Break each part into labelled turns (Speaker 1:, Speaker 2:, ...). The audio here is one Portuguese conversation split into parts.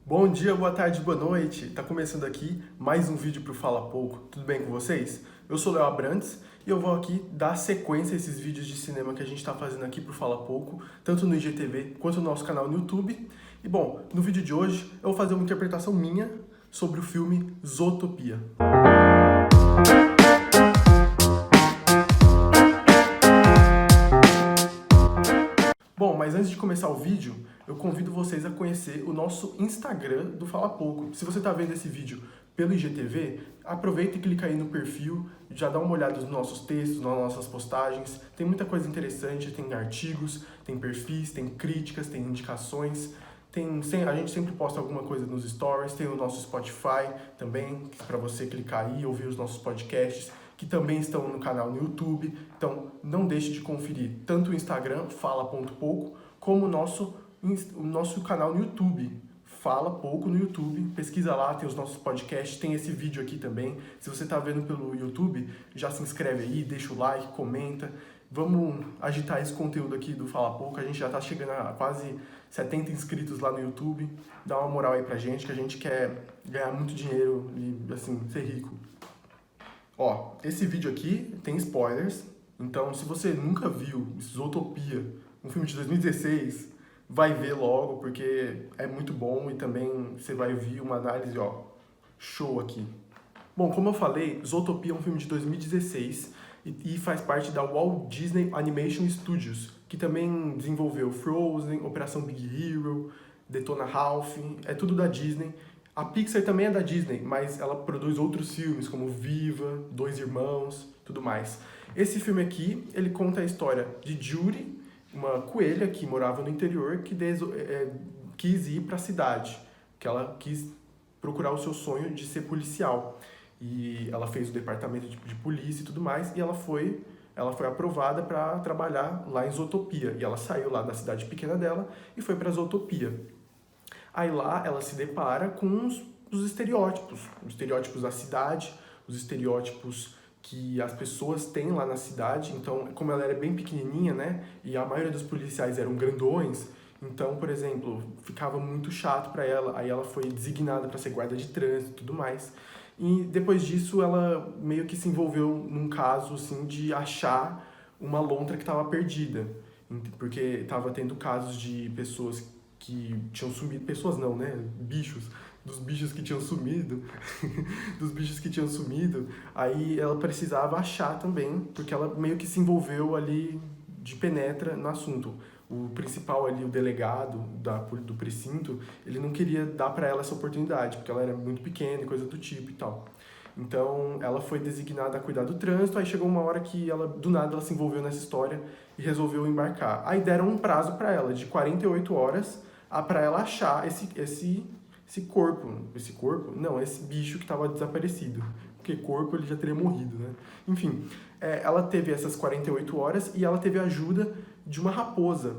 Speaker 1: Bom dia, boa tarde, boa noite. Tá começando aqui mais um vídeo pro Fala Pouco. Tudo bem com vocês? Eu sou Léo Abrantes e eu vou aqui dar sequência a esses vídeos de cinema que a gente tá fazendo aqui pro Fala Pouco, tanto no IGTV quanto no nosso canal no YouTube. E bom, no vídeo de hoje eu vou fazer uma interpretação minha sobre o filme Zootopia. Bom, mas antes de começar o vídeo, eu convido vocês a conhecer o nosso Instagram do Fala Pouco. Se você está vendo esse vídeo pelo IGTV, aproveita e clica aí no perfil, já dá uma olhada nos nossos textos, nas nossas postagens. Tem muita coisa interessante, tem artigos, tem perfis, tem críticas, tem indicações. A gente sempre posta alguma coisa nos stories, tem o nosso Spotify também, para você clicar aí e ouvir os nossos podcasts, que também estão no canal no YouTube. Então, não deixe de conferir tanto o Instagram, fala.pouco, como o nosso canal no YouTube, Fala Pouco no YouTube. Pesquisa lá, tem os nossos podcasts, tem esse vídeo aqui também. Se você está vendo pelo YouTube, já se inscreve aí, deixa o like, comenta. Vamos agitar esse conteúdo aqui do Fala Pouco. A gente já está chegando a quase 70 inscritos lá no YouTube. Dá uma moral aí pra gente, que a gente quer ganhar muito dinheiro e, assim, ser rico. Ó, esse vídeo aqui tem spoilers, então se você nunca viu Zootopia, um filme de 2016, vai ver logo, porque é muito bom e também você vai ver uma análise, ó, show aqui. Bom, como eu falei, Zootopia é um filme de 2016 e faz parte da Walt Disney Animation Studios, que também desenvolveu Frozen, Operação Big Hero, Detona Ralph, é tudo da Disney. A Pixar também é da Disney, mas ela produz outros filmes, como Viva, Dois Irmãos, tudo mais. Esse filme aqui, ele conta a história de Judy, uma coelha que morava no interior, que quis ir para a cidade, que ela quis procurar o seu sonho de ser policial. E ela fez o departamento de polícia e tudo mais, e ela foi aprovada para trabalhar lá em Zootopia. E ela saiu lá da cidade pequena dela e foi para Zootopia. Aí lá ela se depara com os estereótipos da cidade, os estereótipos que as pessoas têm lá na cidade. Então, como ela era bem pequenininha, né, e a maioria dos policiais eram grandões, então, por exemplo, ficava muito chato para ela. Aí ela foi designada para ser guarda de trânsito e tudo mais. E depois disso, ela meio que se envolveu num caso assim de achar uma lontra que estava perdida, porque estava tendo casos de pessoas que tinham sumido, pessoas não, né? Dos bichos que tinham sumido, dos bichos que tinham sumido, aí ela precisava achar também, porque ela meio que se envolveu ali de penetra no assunto. O principal ali, o delegado do precinto, ele não queria dar para ela essa oportunidade, porque ela era muito pequena e coisa do tipo e tal. Então, ela foi designada a cuidar do trânsito, aí chegou uma hora que ela, do nada, ela se envolveu nessa história e resolveu embarcar. Aí deram um prazo para ela, de 48 horas, para ela achar esse corpo, não, esse bicho que estava desaparecido, porque corpo ele já teria morrido, né? Enfim, ela teve essas 48 horas e ela teve a ajuda de uma raposa.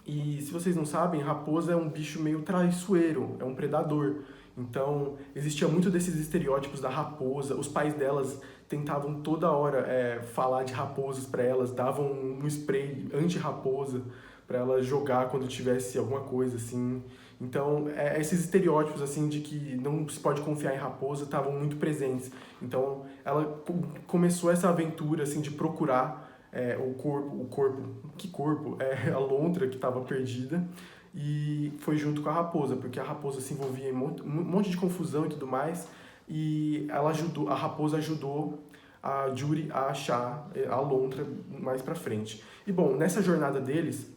Speaker 1: E se vocês não sabem, raposa é um bicho meio traiçoeiro, é um predador. Então, existia muito desses estereótipos da raposa. Os pais delas tentavam toda hora falar de raposas para elas, davam um spray anti-raposa para ela jogar quando tivesse alguma coisa assim. Então, esses estereótipos assim de que não se pode confiar em raposa estavam muito presentes. Então, ela começou essa aventura assim de procurar que corpo? A lontra que estava perdida, e foi junto com a raposa, porque a raposa se envolvia em um monte de confusão e tudo mais, e a raposa ajudou a Judy a achar a lontra mais pra frente. E bom, nessa jornada deles,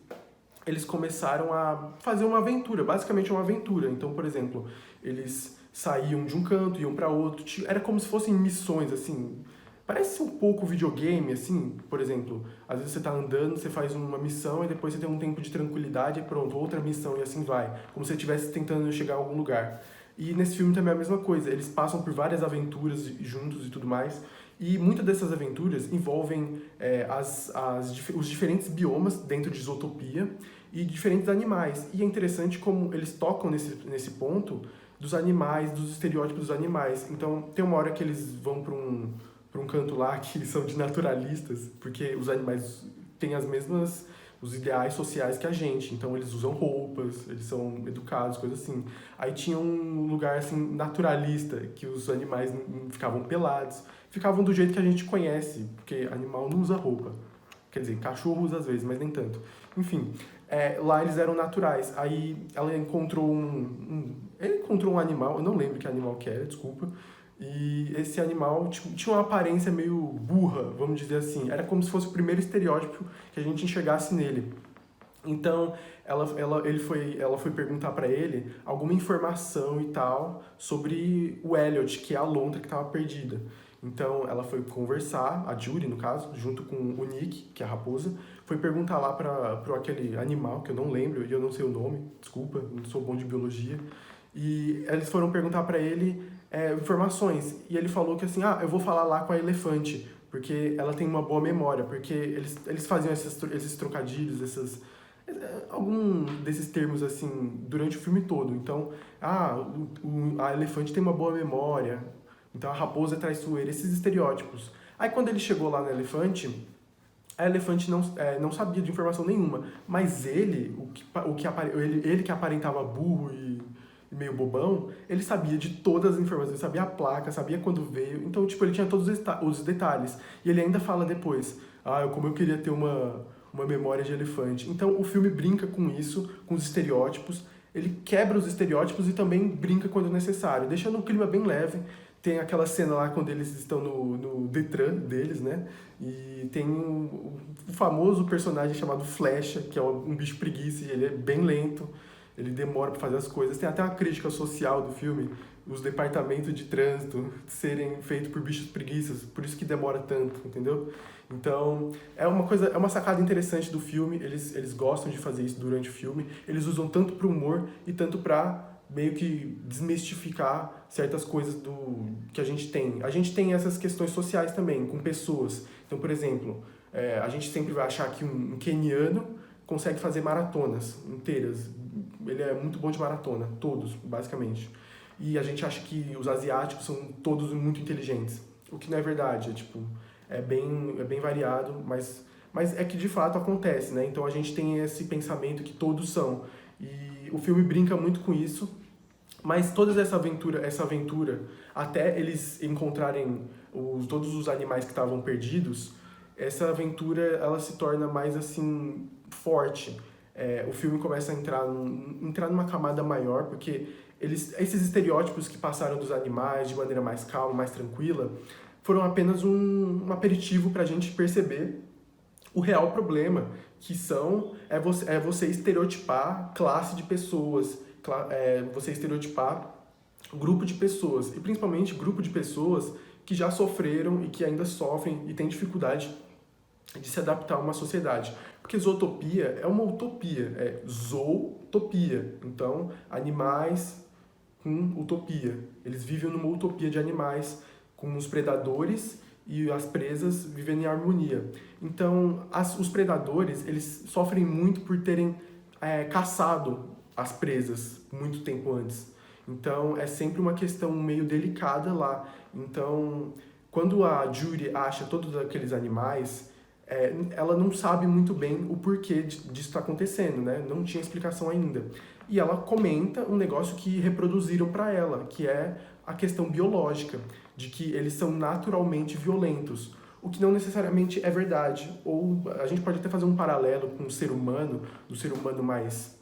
Speaker 1: eles começaram a fazer uma aventura, basicamente uma aventura. Então, por exemplo, eles saíam de um canto, iam para outro, era como se fossem missões, assim. Parece um pouco videogame, assim, por exemplo, às vezes você tá andando, você faz uma missão e depois você tem um tempo de tranquilidade e pronto, outra missão e assim vai, como se você estivesse tentando chegar a algum lugar. E nesse filme também é a mesma coisa, eles passam por várias aventuras juntos e tudo mais, e muitas dessas aventuras envolvem os diferentes biomas dentro de Zootopia e diferentes animais. E é interessante como eles tocam nesse ponto dos animais, dos estereótipos dos animais. Então, tem uma hora que eles vão para um canto lá que são de naturalistas, porque os animais têm as mesmas os ideais sociais que a gente. Então eles usam roupas, eles são educados, coisas assim. Aí tinha um lugar assim naturalista, que os animais não ficavam pelados, ficavam do jeito que a gente conhece, porque animal não usa roupa. Quer dizer, cachorro usa às vezes, mas nem tanto. Enfim, lá eles eram naturais. Aí ela encontrou ele encontrou um animal, eu não lembro que animal que era, desculpa. E esse animal tipo, tinha uma aparência meio burra, vamos dizer assim. Era como se fosse o primeiro estereótipo que a gente enxergasse nele. Então, ela foi perguntar pra ele alguma informação e tal sobre o Elliot, que é a lontra que estava perdida. Então, ela foi conversar, a Judy, no caso, junto com o Nick, que é a raposa, foi perguntar lá pro aquele animal, que eu não lembro e eu não sei o nome, desculpa, não sou bom de biologia. E eles foram perguntar pra ele informações. E ele falou que assim, eu vou falar lá com a elefante, porque ela tem uma boa memória, porque eles faziam esses trocadilhos, algum desses termos assim durante o filme todo. Então, a elefante tem uma boa memória, então a raposa é traiçoeira, esses estereótipos. Aí quando ele chegou lá na elefante, a elefante não sabia de informação nenhuma, mas ele que aparentava burro e meio bobão, ele sabia de todas as informações, ele sabia a placa, sabia quando veio, então tipo, ele tinha todos os detalhes. E ele ainda fala depois, como eu queria ter uma memória de elefante. Então o filme brinca com isso, com os estereótipos, ele quebra os estereótipos e também brinca quando necessário, deixando um clima bem leve. Tem aquela cena lá quando eles estão no Detran deles, né? E tem o famoso personagem chamado Flecha, que é um bicho preguiça, e ele é bem lento, ele demora para fazer as coisas. Tem até uma crítica social do filme, os departamentos de trânsito serem feitos por bichos preguiças, por isso que demora tanto, entendeu? Então, é uma sacada interessante do filme, eles gostam de fazer isso durante o filme, eles usam tanto para humor e tanto para meio que desmistificar certas coisas que a gente tem. A gente tem essas questões sociais também, com pessoas. Então, por exemplo, a gente sempre vai achar que um queniano consegue fazer maratonas inteiras. Ele é muito bom de maratona, todos, basicamente. E a gente acha que os asiáticos são todos muito inteligentes. O que não é verdade, é bem variado, mas é que de fato acontece, né? Então a gente tem esse pensamento que todos são. E o filme brinca muito com isso, mas toda essa aventura, até eles encontrarem todos os animais que estavam perdidos, essa aventura ela se torna mais assim forte. O filme começa a entrar numa camada maior, porque esses estereótipos que passaram dos animais de maneira mais calma, mais tranquila, foram apenas um aperitivo para a gente perceber o real problema, que você estereotipar classe de pessoas, você estereotipar grupo de pessoas, e principalmente grupo de pessoas que já sofreram e que ainda sofrem e têm dificuldade de se adaptar a uma sociedade. Porque zootopia é uma utopia, é zootopia. Então, animais com utopia. Eles vivem numa utopia de animais, com os predadores e as presas vivendo em harmonia. Então, os predadores, eles sofrem muito por terem caçado as presas muito tempo antes. Então, é sempre uma questão meio delicada lá. Então, quando a Judy acha todos aqueles animais, ela não sabe muito bem o porquê disso está acontecendo, né? Não tinha explicação ainda. E ela comenta um negócio que reproduziram para ela, que é a questão biológica, de que eles são naturalmente violentos, o que não necessariamente é verdade. Ou a gente pode até fazer um paralelo com o ser humano, do ser humano mais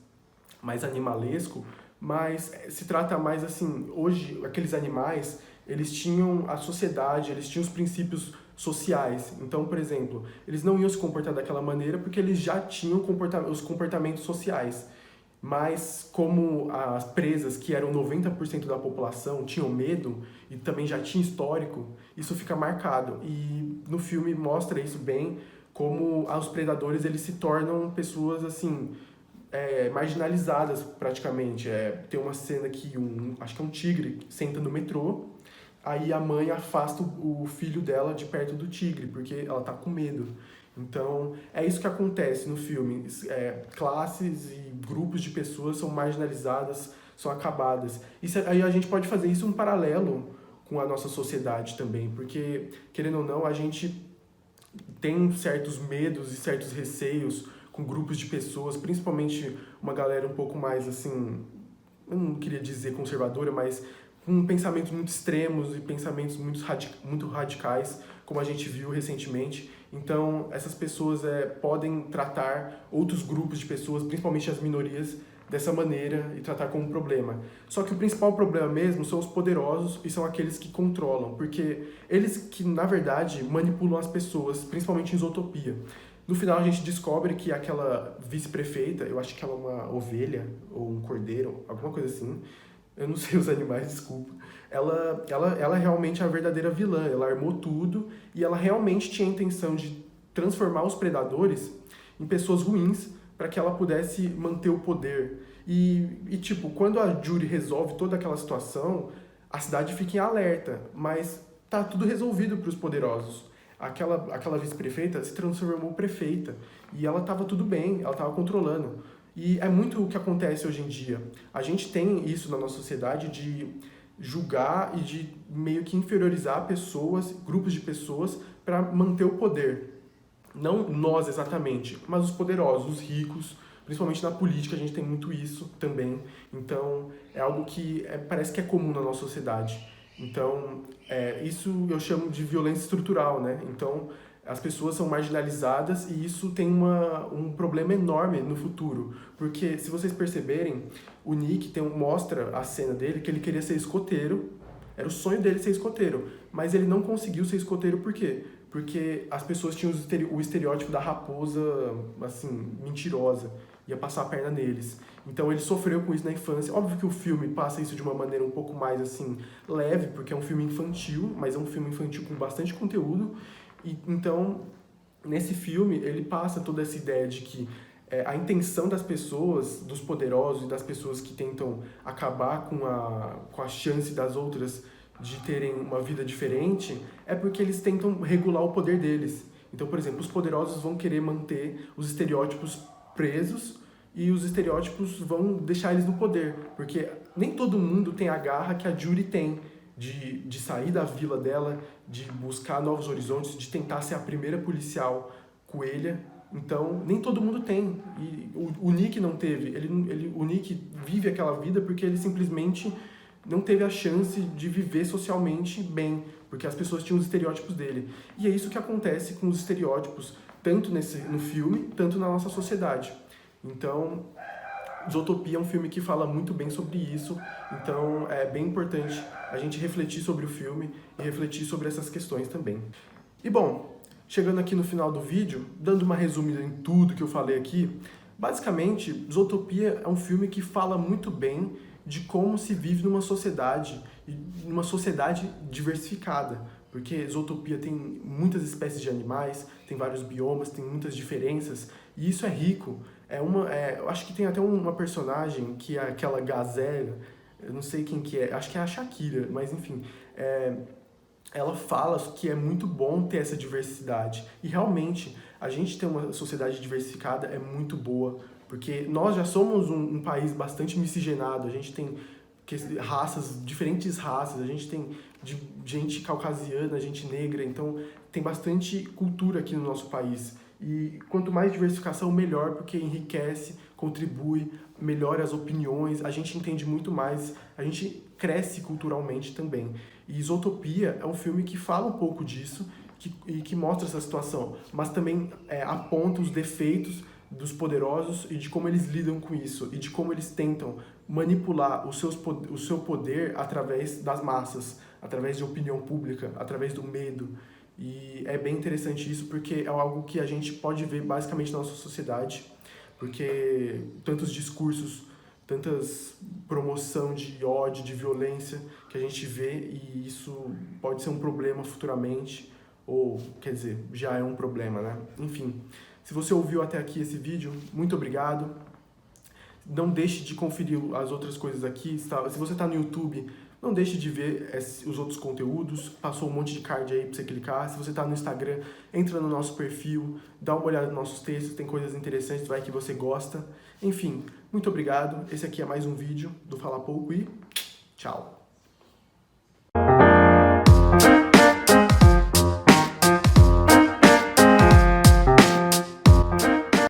Speaker 1: animalesco, mas se trata mais assim, hoje aqueles animais, eles tinham a sociedade, eles tinham os princípios sociais. Então, por exemplo, eles não iam se comportar daquela maneira porque eles já tinham os comportamentos sociais. Mas como as presas, que eram 90% da população, tinham medo e também já tinha histórico, isso fica marcado. E no filme mostra isso bem, como os predadores eles se tornam pessoas assim marginalizadas praticamente. Tem uma cena que acho que é um tigre senta no metrô, aí a mãe afasta o filho dela de perto do tigre, porque ela tá com medo. Então, é isso que acontece no filme. Classes e grupos de pessoas são marginalizadas, são acabadas. Aí a gente pode fazer isso um paralelo com a nossa sociedade também, porque, querendo ou não, a gente tem certos medos e certos receios com grupos de pessoas, principalmente uma galera um pouco mais, assim, eu não queria dizer conservadora, mas com pensamentos muito extremos e pensamentos muito radicais, como a gente viu recentemente. Então, essas pessoas podem tratar outros grupos de pessoas, principalmente as minorias, dessa maneira e tratar como um problema. Só que o principal problema mesmo são os poderosos e são aqueles que controlam, porque eles que, na verdade, manipulam as pessoas, principalmente em Zootopia. No final a gente descobre que aquela vice-prefeita, eu acho que ela é uma ovelha ou um cordeiro, alguma coisa assim, eu não sei os animais, desculpa, ela realmente é a verdadeira vilã, ela armou tudo e ela realmente tinha a intenção de transformar os predadores em pessoas ruins para que ela pudesse manter o poder. Tipo, quando a Judy resolve toda aquela situação, a cidade fica em alerta, mas tá tudo resolvido para os poderosos. Aquela vice-prefeita se transformou prefeita e ela estava tudo bem, ela estava controlando. E é muito o que acontece hoje em dia. A gente tem isso na nossa sociedade de julgar e de meio que inferiorizar pessoas, grupos de pessoas, para manter o poder. Não nós exatamente, mas os poderosos, os ricos, principalmente na política a gente tem muito isso também. Então é algo que parece que é comum na nossa sociedade. Então isso eu chamo de violência estrutural, né? Então as pessoas são marginalizadas e isso tem um problema enorme no futuro. Porque se vocês perceberem, o Nick mostra a cena dele que ele queria ser escoteiro, era o sonho dele ser escoteiro, mas ele não conseguiu ser escoteiro por quê? Porque as pessoas tinham o estereótipo da raposa, assim, mentirosa, ia passar a perna neles. Então ele sofreu com isso na infância. Óbvio que o filme passa isso de uma maneira um pouco mais, assim, leve, porque é um filme infantil, mas é um filme infantil com bastante conteúdo. Então, nesse filme, ele passa toda essa ideia de que a intenção das pessoas, dos poderosos e das pessoas que tentam acabar com a chance das outras de terem uma vida diferente, é porque eles tentam regular o poder deles. Então, por exemplo, os poderosos vão querer manter os estereótipos presos e os estereótipos vão deixar eles no poder, porque nem todo mundo tem a garra que a Judy tem de sair da vila dela, de buscar novos horizontes, de tentar ser a primeira policial coelha. Então, nem todo mundo tem. E o Nick não teve. O Nick vive aquela vida porque ele simplesmente não teve a chance de viver socialmente bem, porque as pessoas tinham os estereótipos dele. E é isso que acontece com os estereótipos, tanto no filme, tanto na nossa sociedade. Então, Zootopia é um filme que fala muito bem sobre isso, então é bem importante a gente refletir sobre o filme e refletir sobre essas questões também. E bom, chegando aqui no final do vídeo, dando uma resumida em tudo que eu falei aqui, basicamente, Zootopia é um filme que fala muito bem de como se vive numa sociedade diversificada, porque Zootopia tem muitas espécies de animais, tem vários biomas, tem muitas diferenças, e isso é rico. Eu acho que tem até uma personagem que é aquela gazela, eu não sei quem que é, acho que é a Shakira, mas enfim, ela fala que é muito bom ter essa diversidade. E realmente, a gente ter uma sociedade diversificada é muito boa, porque nós já somos um país bastante miscigenado, a gente tem diferentes raças, a gente tem gente caucasiana, gente negra, então tem bastante cultura aqui no nosso país. E quanto mais diversificação, melhor, porque enriquece, contribui, melhora as opiniões, a gente entende muito mais, a gente cresce culturalmente também. E Zootopia é um filme que fala um pouco disso e que mostra essa situação, mas também aponta os defeitos dos poderosos e de como eles lidam com isso, e de como eles tentam manipular o seu poder através das massas, através de opinião pública, através do medo. E é bem interessante isso, porque é algo que a gente pode ver basicamente na nossa sociedade, porque tantos discursos, tantas promoção de ódio, de violência que a gente vê, e isso pode ser um problema futuramente, ou, quer dizer, já é um problema, né? Enfim, se você ouviu até aqui esse vídeo, muito obrigado. Não deixe de conferir as outras coisas aqui. Se você está no YouTube, não deixe de ver os outros conteúdos. Passou um monte de card aí para você clicar. Se você está no Instagram, entra no nosso perfil, dá uma olhada nos nossos textos, tem coisas interessantes, vai que você gosta. Enfim, muito obrigado. Esse aqui é mais um vídeo do Fala Pouco e tchau!